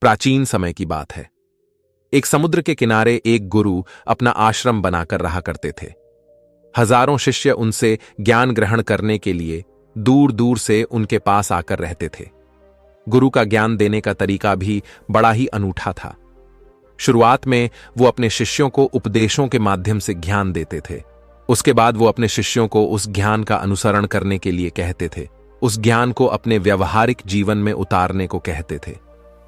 प्राचीन समय की बात है। एक समुद्र के किनारे एक गुरु अपना आश्रम बनाकर रहा करते थे। हजारों शिष्य उनसे ज्ञान ग्रहण करने के लिए दूर दूर से उनके पास आकर रहते थे। गुरु का ज्ञान देने का तरीका भी बड़ा ही अनूठा था। शुरुआत में वो अपने शिष्यों को उपदेशों के माध्यम से ज्ञान देते थे। उसके बाद वो अपने शिष्यों को उस ज्ञान का अनुसरण करने के लिए कहते थे, उस ज्ञान को अपने व्यवहारिक जीवन में उतारने को कहते थे।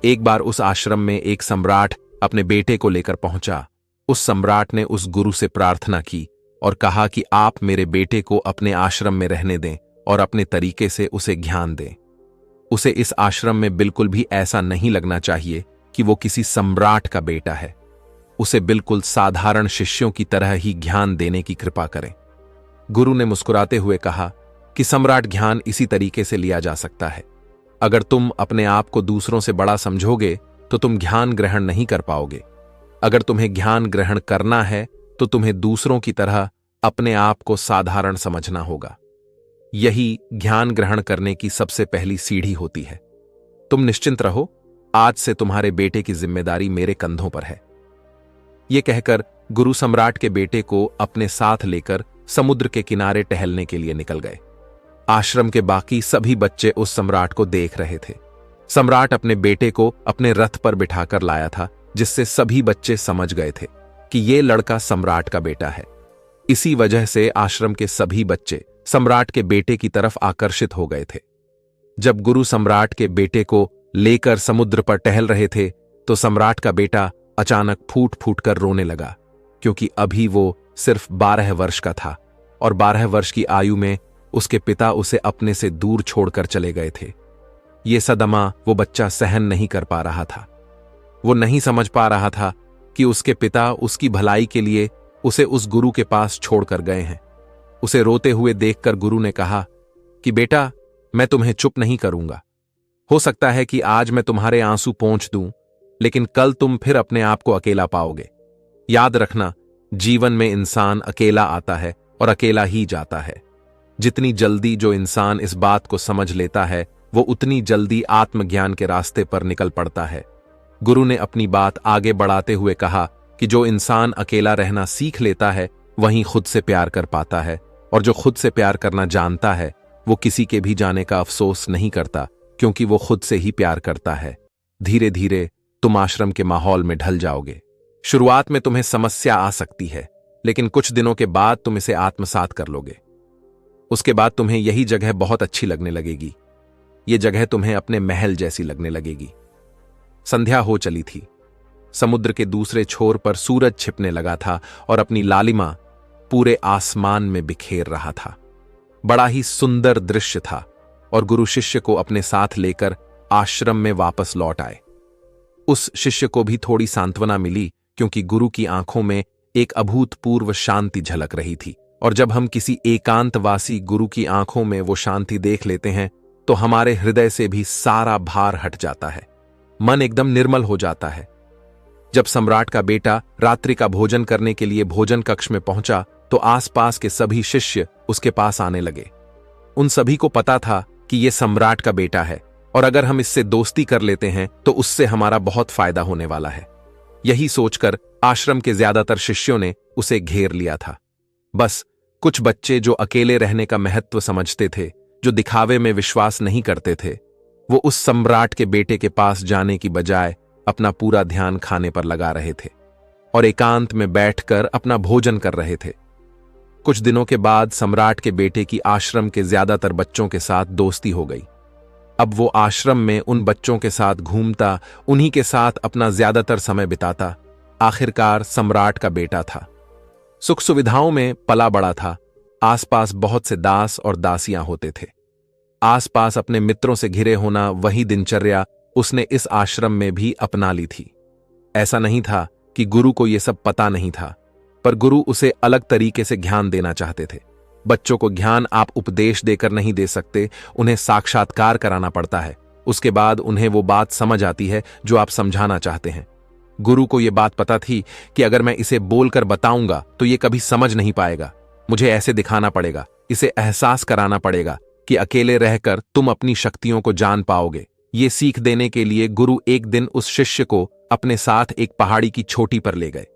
एक बार उस आश्रम में एक सम्राट अपने बेटे को लेकर पहुंचा। उस सम्राट ने उस गुरु से प्रार्थना की और कहा कि आप मेरे बेटे को अपने आश्रम में रहने दें और अपने तरीके से उसे ज्ञान दें। उसे इस आश्रम में बिल्कुल भी ऐसा नहीं लगना चाहिए कि वो किसी सम्राट का बेटा है। उसे बिल्कुल साधारण शिष्यों की तरह ही ज्ञान देने की कृपा करें। गुरु ने मुस्कुराते हुए कहा कि सम्राट ज्ञान इसी तरीके से लिया जा सकता है। अगर तुम अपने आप को दूसरों से बड़ा समझोगे तो तुम ज्ञान ग्रहण नहीं कर पाओगे। अगर तुम्हें ज्ञान ग्रहण करना है तो तुम्हें दूसरों की तरह अपने आप को साधारण समझना होगा। यही ज्ञान ग्रहण करने की सबसे पहली सीढ़ी होती है। तुम निश्चिंत रहो, आज से तुम्हारे बेटे की जिम्मेदारी मेरे कंधों पर है। यह कहकर गुरु सम्राट के बेटे को अपने साथ लेकर समुद्र के किनारे टहलने के लिए निकल गए। आश्रम के बाकी सभी बच्चे उस सम्राट को देख रहे थे। सम्राट अपने बेटे को अपने रथ पर बिठाकर लाया था, जिससे सभी बच्चे समझ गए थे कि यह लड़का सम्राट का बेटा है। इसी वजह से आश्रम के सभी बच्चे सम्राट के बेटे की तरफ आकर्षित हो गए थे। जब गुरु सम्राट के बेटे को लेकर समुद्र पर टहल रहे थे तो सम्राट का बेटा अचानक फूट फूट कर रोने लगा, क्योंकि अभी वो सिर्फ 12 वर्ष का था और 12 वर्ष की आयु में उसके पिता उसे अपने से दूर छोड़कर चले गए थे। ये सदमा वो बच्चा सहन नहीं कर पा रहा था। वो नहीं समझ पा रहा था कि उसके पिता उसकी भलाई के लिए उसे उस गुरु के पास छोड़कर गए हैं। उसे रोते हुए देखकर गुरु ने कहा कि बेटा, मैं तुम्हें चुप नहीं करूंगा। हो सकता है कि आज मैं तुम्हारे आंसू पोंछ दूं, लेकिन कल तुम फिर अपने आप को अकेला पाओगे। याद रखना, जीवन में इंसान अकेला आता है और अकेला ही जाता है। जितनी जल्दी जो इंसान इस बात को समझ लेता है, वो उतनी जल्दी आत्मज्ञान के रास्ते पर निकल पड़ता है। गुरु ने अपनी बात आगे बढ़ाते हुए कहा कि जो इंसान अकेला रहना सीख लेता है, वहीं खुद से प्यार कर पाता है, और जो खुद से प्यार करना जानता है, वो किसी के भी जाने का अफसोस नहीं करता, क्योंकि वो खुद से ही प्यार करता है। धीरे धीरे तुम आश्रम के माहौल में ढल जाओगे। शुरुआत में तुम्हें समस्या आ सकती है, लेकिन कुछ दिनों के बाद तुम इसे आत्मसात कर लोगे। उसके बाद तुम्हें यही जगह बहुत अच्छी लगने लगेगी। ये जगह तुम्हें अपने महल जैसी लगने लगेगी। संध्या हो चली थी। समुद्र के दूसरे छोर पर सूरज छिपने लगा था और अपनी लालिमा पूरे आसमान में बिखेर रहा था। बड़ा ही सुंदर दृश्य था और गुरु शिष्य को अपने साथ लेकर आश्रम में वापस लौट आए। उस शिष्य को भी थोड़ी सांत्वना मिली, क्योंकि गुरु की आंखों में एक अभूतपूर्व शांति झलक रही थी। और जब हम किसी एकांतवासी गुरु की आंखों में वो शांति देख लेते हैं तो हमारे हृदय से भी सारा भार हट जाता है, मन एकदम निर्मल हो जाता है। जब सम्राट का बेटा रात्रि का भोजन करने के लिए भोजन कक्ष में पहुंचा तो आसपास के सभी शिष्य उसके पास आने लगे। उन सभी को पता था कि यह सम्राट का बेटा है और अगर हम इससे दोस्ती कर लेते हैं तो उससे हमारा बहुत फायदा होने वाला है। यही सोचकर आश्रम के ज्यादातर शिष्यों ने उसे घेर लिया था। बस कुछ बच्चे जो अकेले रहने का महत्व समझते थे, जो दिखावे में विश्वास नहीं करते थे, वो उस सम्राट के बेटे के पास जाने की बजाय अपना पूरा ध्यान खाने पर लगा रहे थे और एकांत में बैठकर अपना भोजन कर रहे थे। कुछ दिनों के बाद सम्राट के बेटे की आश्रम के ज्यादातर बच्चों के साथ दोस्ती हो गई। अब वो आश्रम में उन बच्चों के साथ घूमता, उन्हीं के साथ अपना ज्यादातर समय बिताता। आखिरकार सम्राट का बेटा था, सुख सुविधाओं में पला बड़ा था। आसपास बहुत से दास और दासियां होते थे। आसपास अपने मित्रों से घिरे होना वही दिनचर्या उसने इस आश्रम में भी अपना ली थी। ऐसा नहीं था कि गुरु को यह सब पता नहीं था, पर गुरु उसे अलग तरीके से ज्ञान देना चाहते थे। बच्चों को ज्ञान आप उपदेश देकर नहीं दे सकते, उन्हें साक्षात्कार कराना पड़ता है। उसके बाद उन्हें वो बात समझ आती है जो आप समझाना चाहते हैं। गुरु को यह बात पता थी कि अगर मैं इसे बोलकर बताऊंगा तो ये कभी समझ नहीं पाएगा। मुझे ऐसे दिखाना पड़ेगा, इसे एहसास कराना पड़ेगा कि अकेले रहकर तुम अपनी शक्तियों को जान पाओगे। ये सीख देने के लिए गुरु एक दिन उस शिष्य को अपने साथ एक पहाड़ी की चोटी पर ले गए।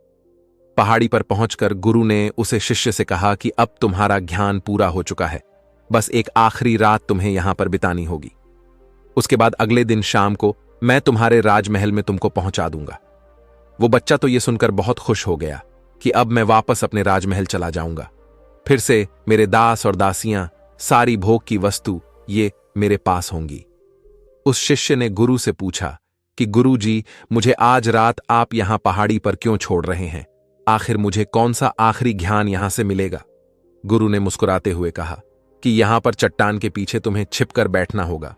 पहाड़ी पर पहुंचकर गुरु ने उसे शिष्य से कहा कि अब तुम्हारा ज्ञान पूरा हो चुका है, बस एक आखिरी रात तुम्हें यहां पर बितानी होगी। उसके बाद अगले दिन शाम को मैं तुम्हारे राजमहल में तुमको पहुंचा दूंगा। वो बच्चा तो ये सुनकर बहुत खुश हो गया कि अब मैं वापस अपने राजमहल चला जाऊंगा, फिर से मेरे दास और दासियां, सारी भोग की वस्तु ये मेरे पास होंगी। उस शिष्य ने गुरु से पूछा कि गुरु जी, मुझे आज रात आप यहां पहाड़ी पर क्यों छोड़ रहे हैं? आखिर मुझे कौन सा आखिरी ज्ञान यहां से मिलेगा? गुरु ने मुस्कुराते हुए कहा कि यहां पर चट्टान के पीछे तुम्हें छिपकर बैठना होगा।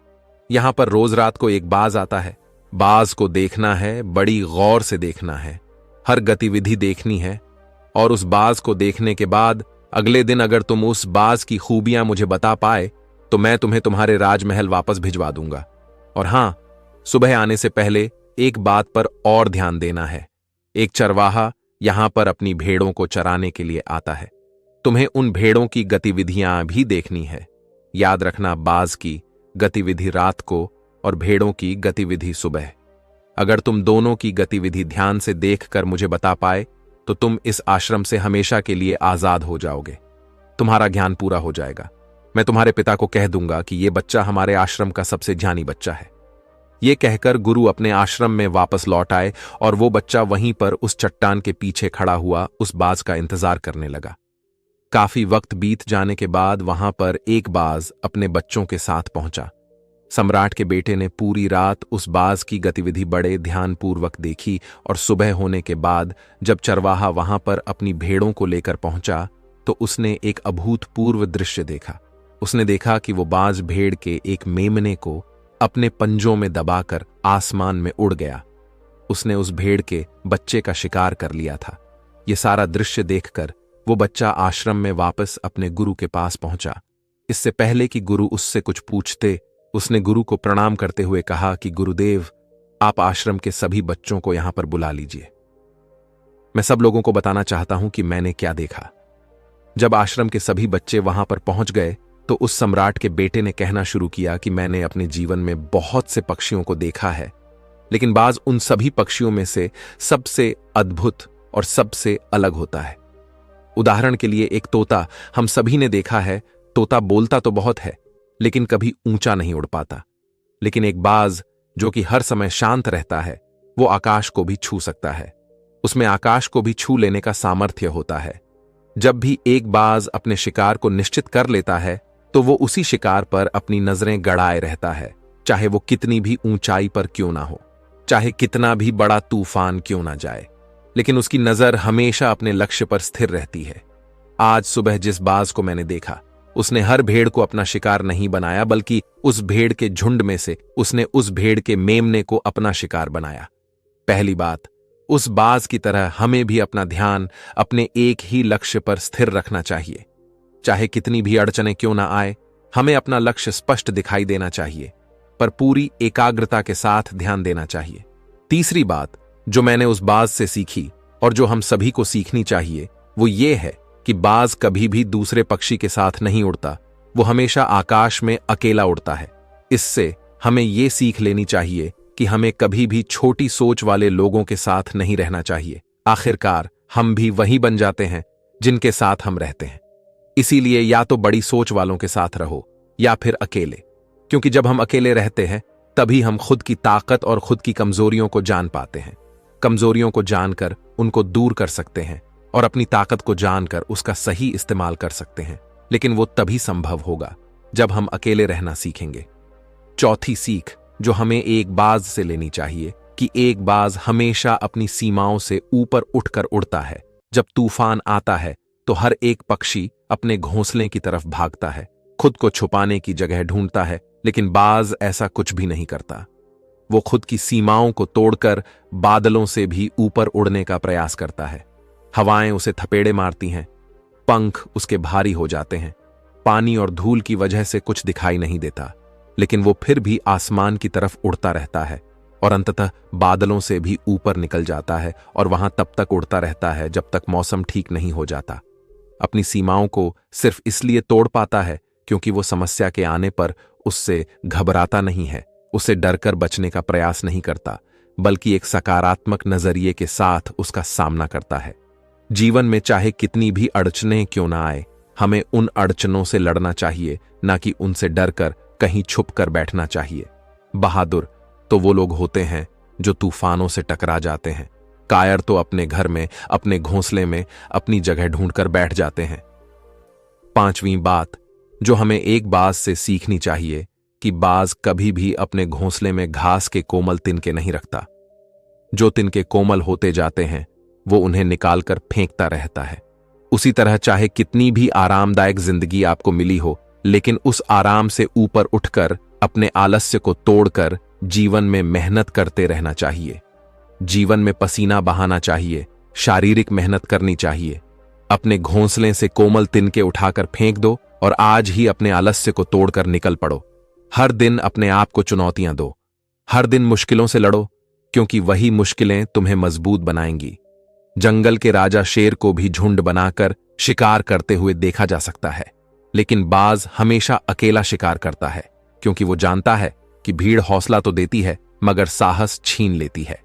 यहां पर रोज रात को एक बाज आता है। बाज को देखना है, बड़ी गौर से देखना है, हर गतिविधि देखनी है, और उस बाज को देखने के बाद अगले दिन अगर तुम उस बाज की खूबियां मुझे बता पाए तो मैं तुम्हें तुम्हारे राजमहल वापस भिजवा दूंगा। और हां, सुबह आने से पहले एक बात पर और ध्यान देना है। एक चरवाहा यहां पर अपनी भेड़ों को चराने के लिए आता है। तुम्हें उन भेड़ों की गतिविधियां भी देखनी है। याद रखना, बाज की गतिविधि रात को और भेड़ों की गतिविधि सुबह। अगर तुम दोनों की गतिविधि ध्यान से देखकर मुझे बता पाए तो तुम इस आश्रम से हमेशा के लिए आजाद हो जाओगे। तुम्हारा ज्ञान पूरा हो जाएगा। मैं तुम्हारे पिता को कह दूंगा कि यह बच्चा हमारे आश्रम का सबसे ज्ञानी बच्चा है। यह कहकर गुरु अपने आश्रम में वापस लौट आए और वो बच्चा वहीं पर उस चट्टान के पीछे खड़ा हुआ उस बाज का इंतजार करने लगा। काफी वक्त बीत जाने के बाद वहां पर एक बाज अपने बच्चों के साथ पहुंचा। सम्राट के बेटे ने पूरी रात उस बाज की गतिविधि बड़े ध्यानपूर्वक देखी और सुबह होने के बाद जब चरवाहा वहां पर अपनी भेड़ों को लेकर पहुंचा तो उसने एक अभूतपूर्व दृश्य देखा। उसने देखा कि वो बाज भेड़ के एक मेमने को अपने पंजों में दबाकर आसमान में उड़ गया। उसने उस भेड़ के बच्चे का शिकार कर लिया था। ये सारा दृश्य देखकर वो बच्चा आश्रम में वापस अपने गुरु के पास पहुंचा। इससे पहले कि गुरु उससे कुछ पूछते, उसने गुरु को प्रणाम करते हुए कहा कि गुरुदेव, आप आश्रम के सभी बच्चों को यहां पर बुला लीजिए। मैं सब लोगों को बताना चाहता हूं कि मैंने क्या देखा। जब आश्रम के सभी बच्चे वहां पर पहुंच गए तो उस सम्राट के बेटे ने कहना शुरू किया कि मैंने अपने जीवन में बहुत से पक्षियों को देखा है, लेकिन बाज उन सभी पक्षियों में से सबसे अद्भुत और सबसे अलग होता है। उदाहरण के लिए एक तोता हम सभी ने देखा है। तोता बोलता तो बहुत है लेकिन कभी ऊंचा नहीं उड़ पाता। लेकिन एक बाज जो कि हर समय शांत रहता है, वो आकाश को भी छू सकता है। उसमें आकाश को भी छू लेने का सामर्थ्य होता है। जब भी एक बाज अपने शिकार को निश्चित कर लेता है तो वो उसी शिकार पर अपनी नजरें गड़ाए रहता है, चाहे वो कितनी भी ऊंचाई पर क्यों ना हो, चाहे कितना भी बड़ा तूफान क्यों ना जाए, लेकिन उसकी नजर हमेशा अपने लक्ष्य पर स्थिर रहती है। आज सुबह जिस बाज को मैंने देखा, उसने हर भेड़ को अपना शिकार नहीं बनाया, बल्कि उस भेड़ के झुंड में से उसने उस भेड़ के मेमने को अपना शिकार बनाया। पहली बात, उस बाज की तरह हमें भी अपना ध्यान अपने एक ही लक्ष्य पर स्थिर रखना चाहिए। चाहे कितनी भी अड़चनें क्यों ना आए, हमें अपना लक्ष्य स्पष्ट दिखाई देना चाहिए, पर पूरी एकाग्रता के साथ ध्यान देना चाहिए। तीसरी बात जो मैंने उस बाज से सीखी और जो हम सभी को सीखनी चाहिए, वो ये है कि बाज कभी भी दूसरे पक्षी के साथ नहीं उड़ता, वो हमेशा आकाश में अकेला उड़ता है। इससे हमें ये सीख लेनी चाहिए कि हमें कभी भी छोटी सोच वाले लोगों के साथ नहीं रहना चाहिए। आखिरकार हम भी वही बन जाते हैं जिनके साथ हम रहते हैं। इसीलिए या तो बड़ी सोच वालों के साथ रहो या फिर अकेले, क्योंकि जब हम अकेले रहते हैं तभी हम खुद की ताकत और खुद की कमजोरियों को जान पाते हैं। कमजोरियों को जानकर उनको दूर कर सकते हैं और अपनी ताकत को जानकर उसका सही इस्तेमाल कर सकते हैं, लेकिन वो तभी संभव होगा जब हम अकेले रहना सीखेंगे। चौथी सीख जो हमें एक बाज से लेनी चाहिए कि एक बाज हमेशा अपनी सीमाओं से ऊपर उठकर उड़ता है। जब तूफान आता है तो हर एक पक्षी अपने घोंसले की तरफ भागता है, खुद को छुपाने की जगह ढूंढता है, लेकिन बाज ऐसा कुछ भी नहीं करता। वो खुद की सीमाओं को तोड़कर बादलों से भी ऊपर उड़ने का प्रयास करता है। हवाएं उसे थपेड़े मारती हैं, पंख उसके भारी हो जाते हैं, पानी और धूल की वजह से कुछ दिखाई नहीं देता, लेकिन वो फिर भी आसमान की तरफ उड़ता रहता है और अंततः बादलों से भी ऊपर निकल जाता है और वहां तब तक उड़ता रहता है जब तक मौसम ठीक नहीं हो जाता। अपनी सीमाओं को सिर्फ इसलिए तोड़ पाता है क्योंकि वो समस्या के आने पर उससे घबराता नहीं है, उसे डरकर बचने का प्रयास नहीं करता, बल्कि एक सकारात्मक नजरिए के साथ उसका सामना करता है। जीवन में चाहे कितनी भी अड़चनें क्यों ना आए, हमें उन अड़चनों से लड़ना चाहिए, ना कि उनसे डरकर कहीं छुप कर बैठना चाहिए। बहादुर तो वो लोग होते हैं जो तूफानों से टकरा जाते हैं। कायर तो अपने घर में, अपने घोंसले में अपनी जगह ढूंढकर बैठ जाते हैं। पांचवीं बात जो हमें एक बाज से सीखनी चाहिए कि बाज कभी भी अपने घोंसले में घास के कोमल तिनके नहीं रखता। जो तिनके कोमल होते जाते हैं वो उन्हें निकालकर फेंकता रहता है। उसी तरह चाहे कितनी भी आरामदायक जिंदगी आपको मिली हो, लेकिन उस आराम से ऊपर उठकर अपने आलस्य को तोड़कर जीवन में मेहनत करते रहना चाहिए। जीवन में पसीना बहाना चाहिए, शारीरिक मेहनत करनी चाहिए। अपने घोंसले से कोमल तिनके उठाकर फेंक दो और आज ही अपने आलस्य को तोड़कर निकल पड़ो। हर दिन अपने आप को चुनौतियां दो, हर दिन मुश्किलों से लड़ो, क्योंकि वही मुश्किलें तुम्हें मजबूत बनाएंगी। जंगल के राजा शेर को भी झुंड बनाकर शिकार करते हुए देखा जा सकता है, लेकिन बाज हमेशा अकेला शिकार करता है, क्योंकि वो जानता है कि भीड़ हौसला तो देती है मगर साहस छीन लेती है।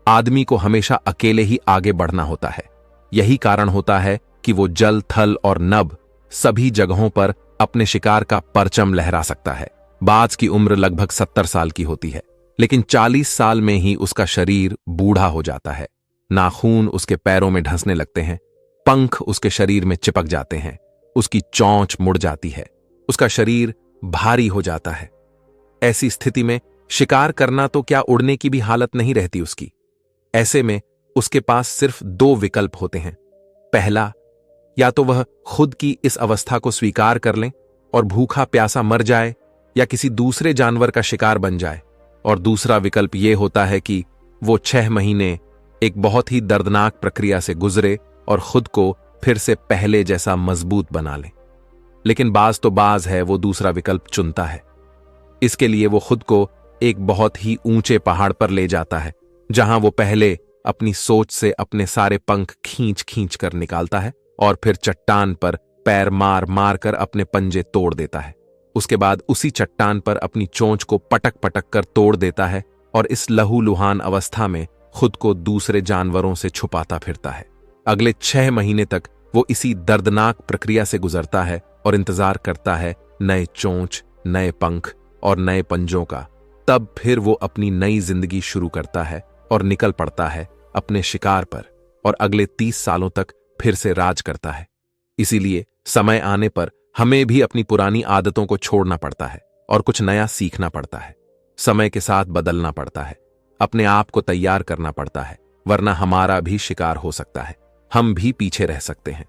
आदमी को हमेशा अकेले ही आगे बढ़ना होता है। यही कारण होता है कि वो जल, थल और नभ सभी जगहों पर अपने शिकार का परचम लहरा सकता है। बाज की उम्र लगभग 70 साल की होती है, लेकिन 40 साल में ही उसका शरीर बूढ़ा हो जाता है। नाखून उसके पैरों में ढंसने लगते हैं, पंख उसके शरीर में चिपक जाते हैं, उसकी चोंच मुड़ जाती है, उसका शरीर भारी हो जाता है। ऐसी स्थिति में शिकार करना तो क्या, उड़ने की भी हालत नहीं रहती उसकी। ऐसे में उसके पास सिर्फ 2 विकल्प होते हैं। पहला, या तो वह खुद की इस अवस्था को स्वीकार कर लें और भूखा प्यासा मर जाए या किसी दूसरे जानवर का शिकार बन जाए, और दूसरा विकल्प यह होता है कि वो 6 महीने एक बहुत ही दर्दनाक प्रक्रिया से गुजरे और खुद को फिर से पहले जैसा मजबूत बना ले। लेकिन बाज तो बाज है, वो दूसरा विकल्प चुनता है। इसके लिए वो खुद को एक बहुत ही ऊंचे पहाड़ पर ले जाता है, जहां वो पहले अपनी सोच से अपने सारे पंख खींच खींच कर निकालता है और फिर चट्टान पर पैर मार मार कर अपने पंजे तोड़ देता है। उसके बाद उसी चट्टान पर अपनी चोंच को पटक पटक कर तोड़ देता है और इस लहूलुहान अवस्था में खुद को दूसरे जानवरों से छुपाता फिरता है। अगले 6 महीने तक वो इसी दर्दनाक प्रक्रिया से गुजरता है और इंतजार करता है नए चोंच, नए पंख और नए पंजों का। तब फिर वो अपनी नई जिंदगी शुरू करता है और निकल पड़ता है अपने शिकार पर, और अगले 30 सालों तक फिर से राज करता है। इसीलिए समय आने पर हमें भी अपनी पुरानी आदतों को छोड़ना पड़ता है और कुछ नया सीखना पड़ता है। समय के साथ बदलना पड़ता है, अपने आप को तैयार करना पड़ता है, वरना हमारा भी शिकार हो सकता है, हम भी पीछे रह सकते हैं।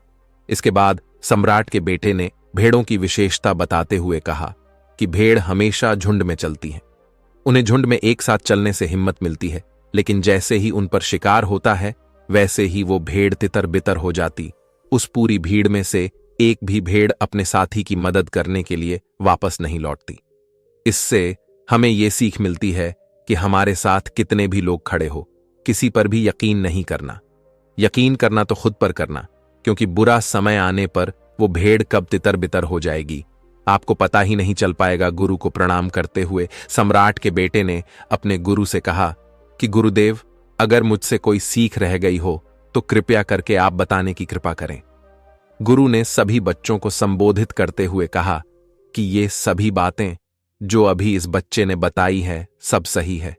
इसके बाद सम्राट के बेटे ने भेड़ों की विशेषता बताते हुए कहा कि भेड़ हमेशा झुंड में चलती हैं। उन्हें झुंड में एक साथ चलने से हिम्मत मिलती है, लेकिन जैसे ही उन पर शिकार होता है वैसे ही वो भेड़ तितर बितर हो जाती। उस पूरी भीड़ में से एक भी भेड़ अपने साथी की मदद करने के लिए वापस नहीं लौटती। इससे हमें ये सीख मिलती है कि हमारे साथ कितने भी लोग खड़े हो, किसी पर भी यकीन नहीं करना। यकीन करना तो खुद पर करना, क्योंकि बुरा समय आने पर वो भेड़ कब तितर बितर हो जाएगी आपको पता ही नहीं चल पाएगा। गुरु को प्रणाम करते हुए सम्राट के बेटे ने अपने गुरु से कहा कि गुरुदेव, अगर मुझसे कोई सीख रह गई हो तो कृपया करके आप बताने की कृपा करें। गुरु ने सभी बच्चों को संबोधित करते हुए कहा कि ये सभी बातें जो अभी इस बच्चे ने बताई है सब सही है,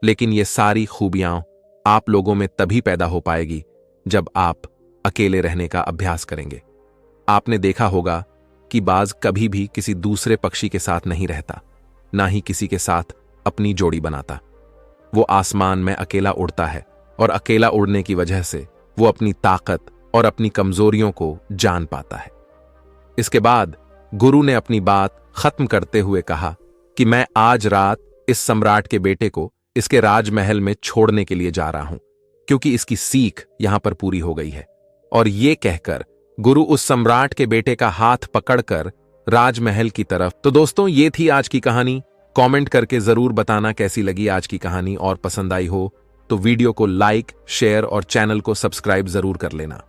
लेकिन ये सारी खूबियां आप लोगों में तभी पैदा हो पाएगी जब आप अकेले रहने का अभ्यास करेंगे। आपने देखा होगा कि बाज कभी भी किसी दूसरे पक्षी के साथ नहीं रहता, ना ही किसी के साथ अपनी जोड़ी बनाता। वो आसमान में अकेला उड़ता है और अकेला उड़ने की वजह से वो अपनी ताकत और अपनी कमजोरियों को जान पाता है। इसके बाद गुरु ने अपनी बात खत्म करते हुए कहा कि मैं आज रात इस सम्राट के बेटे को इसके राजमहल में छोड़ने के लिए जा रहा हूं, क्योंकि इसकी सीख यहां पर पूरी हो गई है। और ये कहकर गुरु उस सम्राट के बेटे का हाथ पकड़कर राजमहल की तरफ। तो दोस्तों, ये थी आज की कहानी। कमेंट करके जरूर बताना कैसी लगी आज की कहानी, और पसंद आई हो तो वीडियो को लाइक, शेयर और चैनल को सब्सक्राइब जरूर कर लेना।